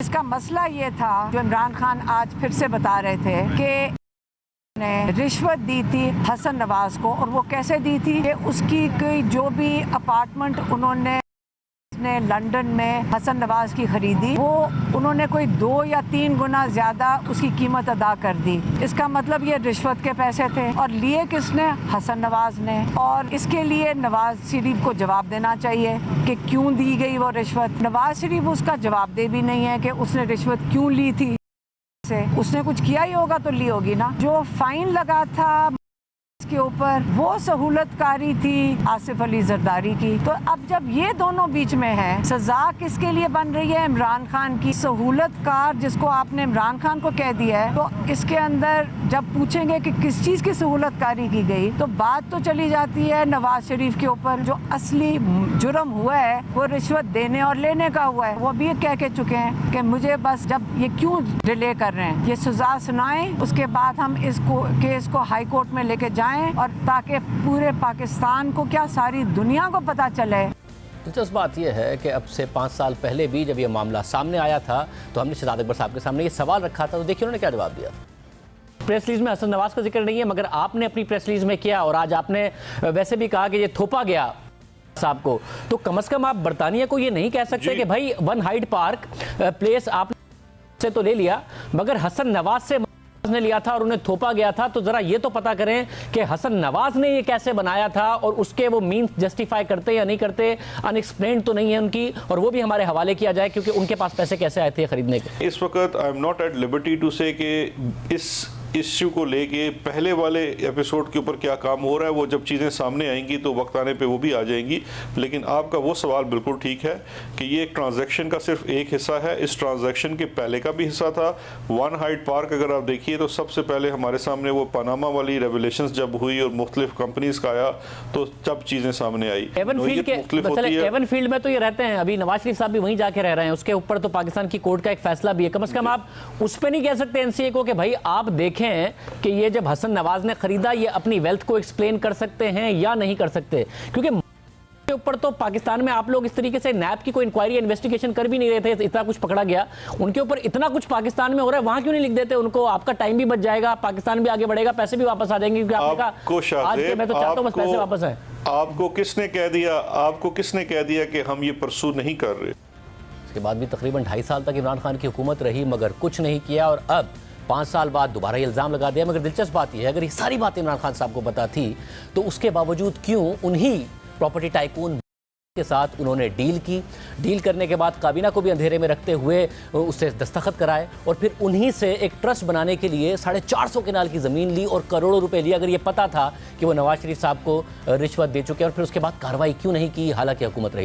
इसका मसला ये था, जो इमरान खान आज फिर से बता रहे थे कि ने रिश्वत दी थी हसन नवाज को, और वो कैसे दी थी कि उसकी कोई जो भी अपार्टमेंट उन्होंने लंदन में हसन नवाज की खरीदी, वो उन्होंने कोई 2 या 3 गुना ज्यादा उसकी कीमत अदा कर दी। इसका मतलब ये रिश्वत के पैसे थे, और लिए किसने? हसन नवाज ने। और इसके लिए नवाज शरीफ को जवाब देना चाहिए कि क्यों दी गई वो रिश्वत। नवाज शरीफ उसका जवाब दे भी नहीं है कि उसने रिश्वत क्यों ली थी। उसने कुछ किया ही होगा तो ली होगी ना। जो फाइन लगा था के ऊपर, वो सहूलतकारी थी आसिफ अली जरदारी की। तो अब जब ये दोनों बीच में है, सजा किसके लिए बन रही है? इमरान खान की। सहूलतकार जिसको आपने इमरान खान को कह दिया है, तो इसके अंदर जब पूछेंगे कि किस चीज की सहूलतकारी की गई, तो बात तो चली जाती है नवाज शरीफ के ऊपर। जो असली जुर्म हुआ है वो रिश्वत देने और लेने का हुआ है। वो भी कह के चुके हैं कि मुझे बस, जब ये क्यों डिले कर रहे हैं, ये सजा सुनाएं, उसके बाद हम इसको केस को हाई कोर्ट में लेके जाएं, और ताकि पूरे पाकिस्तान को, क्या सारी दुनिया को पता चले। दिलचस्प बात यह है कि अब से 5 साल पहले भी जब ये मामला सामने आया था, तो हमने शहजाद अकबर साहब के सामने ये सवाल रखा था, तो देखिए उन्होंने क्या जवाब दिया। प्रेस रिलीज में हसन नवाज का जिक्र नहीं है, मगर आपने अपनी प्रेस रिलीज में किया, और आज आपने वैसे भी कहा कि ये थोपा गया साहब को। तो कम से कम आप बरतानिया को ये नहीं कह सकते कि भाई वन हाइड पार्क प्लेस आपसे तो ले लिया, मगर हसन नवाज से ने लिया था और उन्हें थोपा गया था। तो जरा ये तो पता करें कि हसन नवाज ने ये कैसे बनाया था, और उसके वो मीन्स जस्टिफाई करते या नहीं करते, अनएक्सप्लेन्ड तो नहीं है उनकी, और वो भी हमारे हवाले किया जाए, क्योंकि उनके पास पैसे कैसे आए थे खरीदने के। इस वक्त I am not at liberty to say कि इस इश्यू को लेके पहले वाले एपिसोड के ऊपर क्या काम हो रहा है। वो जब चीज़ें सामने आएंगी तो वक्त आने पे वो भी आ जाएंगी। लेकिन आपका वो सवाल बिल्कुल ठीक है कि ये एक ट्रांजैक्शन का सिर्फ एक हिस्सा है। इस ट्रांजैक्शन के पहले का भी हिस्सा था। वन हाइड पार्क अगर आप देखिए तो सबसे पहले हमारे सामने वो पनामा वाली रेवलेशंस जब हुई और मुख्तलिफ कंपनीज का आया, तो जब चीज़ें सामने आई। एवन फील्ड में तो ये रहते हैं, अभी नवाज शरीफ साहब भी वहीं जाके रह रहे हैं, उसके ऊपर तो पाकिस्तान की कोर्ट का एक फैसला भी है। कम से कम आप उस पर नहीं कह सकते एनसीए को कि भाई आप देखें कि ये जब हसन नवाज ने खरीदा, ये अपनी वेल्थ को एक्सप्लेन कर सकते हैं या नहीं कर सकते, क्योंकि के ऊपर तो पाकिस्तान में आप लोग इस तरीके से नैब की कोई इंक्वायरी इन्वेस्टिगेशन कर भी नहीं रहे थे। इतना कुछ पकड़ा गया, उनके ऊपर इतना कुछ पाकिस्तान में हो रहा है, वहां क्यों नहीं लिख देते उनको? आपका टाइम भी बच जाएगा, पाकिस्तान भी आगे बढ़ेगा, पैसे भी वापस आ जाएंगे, क्योंकि आपने कहा आज के मैं तो चाहता हूं बस पैसे वापस आए। आपको किसने कह दिया कि हम ये परसू नहीं कर रहे? इसके बाद भी तकरीबन 2.5 साल तक इमरान खान की हुकूमत रही, मगर कुछ नहीं किया, और अब 5 साल बाद दोबारा ये इल्ज़ाम लगा दिया। मगर दिलचस्प बात यह है, अगर ये सारी बातें इमरान खान साहब को पता थी, तो उसके बावजूद क्यों उन्हीं प्रॉपर्टी टाइकून के साथ उन्होंने डील करने के बाद काबीना को भी अंधेरे में रखते हुए उससे दस्तखत कराए, और फिर उन्हीं से एक ट्रस्ट बनाने के लिए 450 कनाल की ज़मीन ली और करोड़ों रुपए लिए, अगर ये पता था कि वो नवाज शरीफ साहब को रिश्वत दे चुके हैं, और फिर उसके बाद कार्रवाई क्यों नहीं की, हालांकि हुकूमत रही।